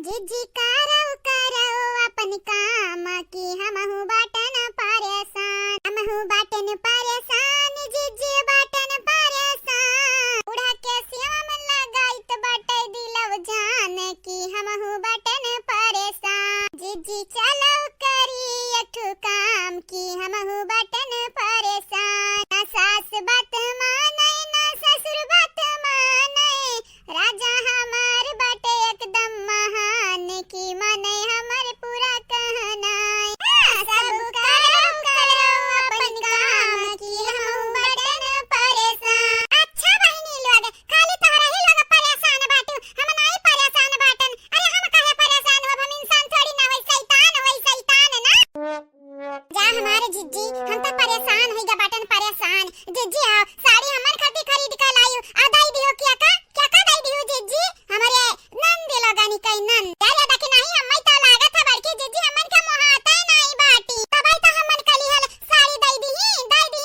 जिजी करौ अपन काम की हमहु बाटन परेशान जिजी बाटन परेशान उड़ा के श्याम लगाइत बाटे दिलव जान की हमहु बाटन परेशान जिजी चलो करी अठु काम की हमहु बाटन परेशान ना सास बात माने ना ससुर बात माने राजा हमार बाटे एकदम महान की माने हमर पूरा कहना सब करो अपन काम की हम बटन परेशान। अच्छा बहिनी लोग खाली तोहरा ही लोग परेशान बाटू हम नहीं परेशान बाटन। अरे हम काहे परेशान हो, हम इंसान थोड़ी ना होई शैतान ना जा हमारे जिज्जी हम तो परेशान होई गा बाटन परेशान। जिज्जी आओ साड़ी हमर खातिर खरीद के लायू आ दई दियो क्या का दई दियो जिज्जी हमारे नंद लोगानी कई नंद यार याद कि नहीं अम्मा तो लागत है बड़की जिज्जी हमन के मोहाता नहीं बाटी तबई तो हमन कली हल साड़ी दई दी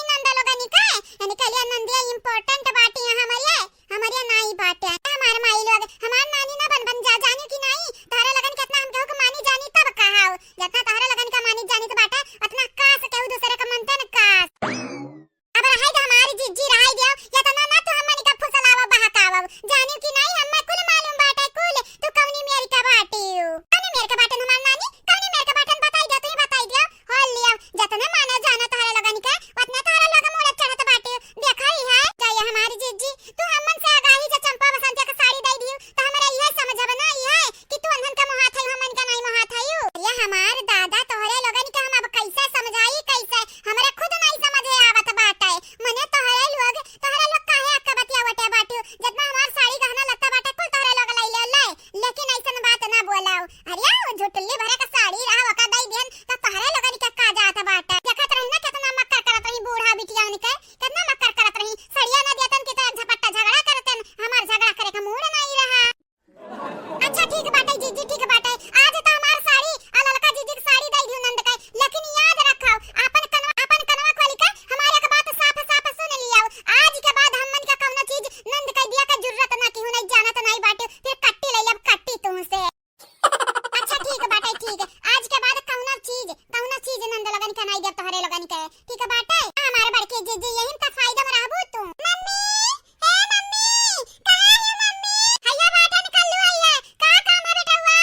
नंद लोगानी का यानी कलिया नंदिया इंपॉर्टेंट बाटी हमारे नहीं बाटे हमार माई लोग हमार नानी ना बन जा जानी कि नहीं तारा लगन कितना हम कहू के मानी जानी तब कहाओ जितना तारा लगन का मानी जानी तो बाटे उतना कास कहू दूसरे का मनते न कास अब रहाई तो हमारी जिज्जी रहाई दियो या तो ना तू हमनी का फुसलावा बहकावा जानी कि नहीं हम्मा कुल मालूम बाटे कुल तू कौनी मेरी का बाटीऊ कौनी मेरी का बाटन हमार नानी कौनी मेरी का बाटन बताई दियो हो लियो जितना माने जाना तारा लगन का उतना तारा लग मोड़ चढ़त बाटीऊ देखा ही है जाय हमारी जिज्जी तू हमन से आगाही जे चंपा बसंत का साड़ी दई दियो तो हमरा यह समझब ना है कि तू अनहन का मोहात है हमन का नहीं मोहात है ये हमार दादा तोहरे लगन के हम अब कैसे समझाई कैसे हमरा खुद नहीं समझे आवत बाटे मने तोहरे लोग काहे अक्का बतिया वटे बाटू जितना हमार साड़ी गहना लगता बाटे कुल तोहरे लोग लई ले लेकिन ऐसन बात ना बोलाओ अरे वो झुटली भरे का साड़ी रहा वका दई देन तो तोहरे लोगन के का जात बाटे देखत रही ना कितना मक्कर करत रही बूढ़ा बिटियान के कितना मक्कर करत रही सड़िया ना देतन की तरह झपट्टा झगड़ा करतन हमार झगड़ा करे का मूड नहीं रहा। अच्छा ठीक बाटे जीजी ठीक बाटे आज तो हमार साड़ी आ ललका जीजी की साड़ी दई दियो नंद का लेकिन याद रखो अपन कनवा खोली के हमारे का बात साफ सुन लियो आज के बाद हमन का कौनो चीज नंद का दिया का जरूरत ना की नहीं जानत नहीं बाटे फिर कट्टी ले लब कट्टी तुमसे। अच्छा ठीक बाटे ठीक आज के बाद कौनो चीज नंद लगन का नहीं दे तोहरे लगन के ठीक बाटे हमारे बड़के जीजी यही त फायदा में रहबू तू। मम्मी ए मम्मी कहां है मम्मी हैया बाटन कल्लू हैया का काम है बेटा हुआ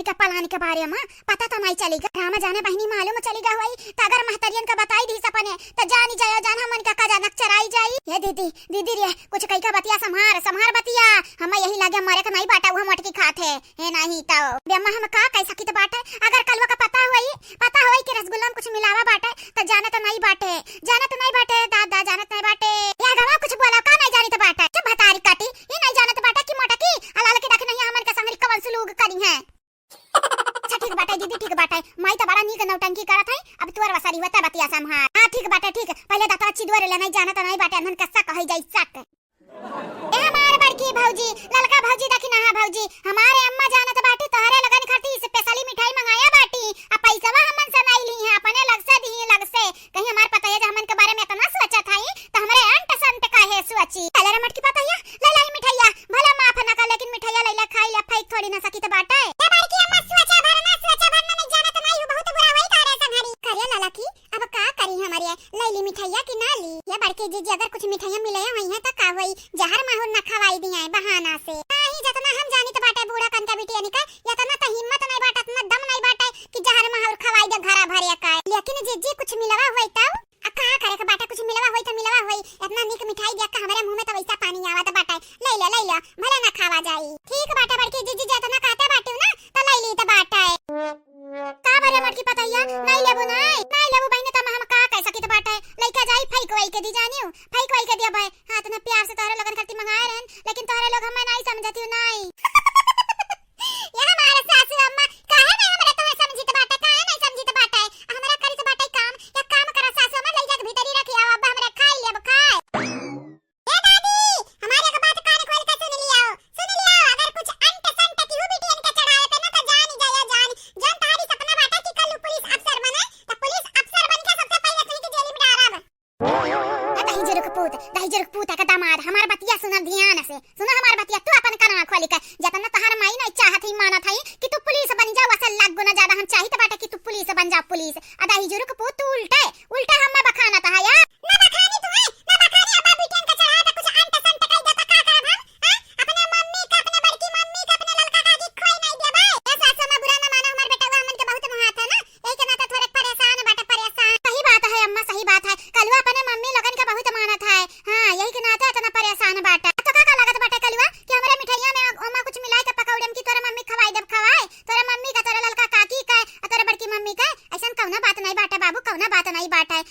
हमन के पलान के बारे में पता तो नहीं चलेगा। रामा जाने बहनी मालूम चलेगा हुई तो अगर महतरियन का बताई दी सपने तो जानी जायो जान हमन का जानक चराई जाई। ये दीदी दीदी रे कुछ कई का बतिया संहार संहार बतिया हम यही लागे मरे का नहीं बाटा वो मटकी खाते है नहीं तो बेम्मा हम का कैसा की तो बाटे अगर कलवा का पता हुई कि रसगुल्ला में कुछ मिलावा बाटे तो जाने तो नहीं बाटे दादा जानत नहीं बाटे या गवा कुछ बोला का नहीं जानी तो बाटे जब भतारी काटी ये नहीं जानत बाटे कि मटकी अलाल के रख नहीं हमन का संगरी कवन सुलूग करी है। अच्छा ठीक बाटे दीदी ठीक बाटे माई तो बड़ा नीक नौटंकी करत है अब तोर वसारी होता बतिया संहार। हां ठीक बाटे ठीक पहले दाता अच्छी दुआरे ले नहीं जानत नहीं बाटे मन कस्सा कहि जाई सक ए हमार बड़की भौजी ललका भौजी देखी ना भौजी हमारे अम्मा जानत बाटी तोहरे लगन खाती स्पेशली मिठाई मंगाया बाटी आ पैसावा हमन से नहीं ली है अपने लग से दी लग से कहीं हमार पता है जे हमन के बारे में इतना सोचा था तो हमरे अंट संट काहे सोची कलर मटकी पता है ले लाई मिठाइया भला माफ ना कर लेकिन मिठाइया ले ले खाई ले फेंक थोड़ी ना सकी तो बाटे ए बड़की अम्मा सोचा भरना नहीं जानत नहीं बहुत बुरा होई तारे संघरी करे लाला की अब का करी हमारे लैली मिठाइया की ना ली ये बड़के जीजी अगर कुछ मिठाइयां मिले हुई है तो का होई जहर माहौल न खवाई दिया है बहाना से नहीं जतना हम जानी तो बाटे बूढ़ा कन का बिटिया निका यतना तो हिम्मत नहीं बाटे इतना दम नहीं बाटे कि जहर माहौल खवाई दे घरा भरिया का लेकिन जीजी कुछ मिलवा होई तब का करे के बाटे कुछ मिलवा होई तो मिलवा होई इतना निक मिठाई देख के हमारे मुंह में तो वैसा पानी आवत बाटे ले ले भला ना खावा जाई ठीक बाटे बड़के जीजी जतना कहते बाटे ना तो ले ली तो बाटे का भरे मटकी पतैया नहीं लेबो बहने त हम का कैसा की तो बाटे लइका जाई फेंक वई के दी जानियो फेंक वई के दिया भाई हां तना प्यार से तारे लगन करती मंगाए रहन लेकिन तारे लोग हमें नहीं समझती नहीं ये हमारे सासू अम्मा काहे नहीं हमरे तो समझी तो बाटे काहे नहीं समझी तो बाटे हमरा करी तो बाटे काम या काम करा सासू अम्मा ले जा के भीतर ही रखी आओ अब हमरे खाई लेब खाए ए दादी हमारे का बात कान खोल के सुन लियो अगर कुछ अंट संट की बिटियन के चढ़ाए पे ना तो जान जान तारी सपना बाटे कि कल पुलिस अफसर बने तो पुलिस अफसर बन के सबसे पहले कहीं के जेल में डालब दही जरुक पूत का दामाद हमार बतिया सुना ध्यान से सुना हमार बतिया तू अपन कान खोली के जतना तहार माई नहीं चाहत ही मानत है कि तू पुलिस बन जा असल लाग गुना ज्यादा हम चाहिए बाटे कि तू पुलिस बन जा पुलिस दही जरुक पूत तू उल्टा हम बखाना था या ना बखानी तू है ना बखानी अब बिटियन का चढ़ा दे कुछ अंट संट कई देता का करब हम अपने मम्मी का अपने बड़की मम्मी का अपने ललका का की खोई नहीं देबे ऐसा समय बुरा ना मानो हमार बेटा हमन के बहुत मुहात है ना एही के नाते थोड़े परेशान बाटे परेशान सही बात है अम्मा सही बात है कलवा अपने मम्मी लगन के बहुत मानत है हां यही के नाते इतना परेशान बाटे तो का लागत बाटे कलवा कि हमरे मिठाइया में अम्मा कुछ मिलाए के पकौड़े में की तोरे मम्मी खवाई देब खवाए तोरे मम्मी का तोरे ललका काकी का तोरे बड़की मम्मी का ऐसन कौना बात नहीं बाटे बाबू कौना बात नहीं बाटे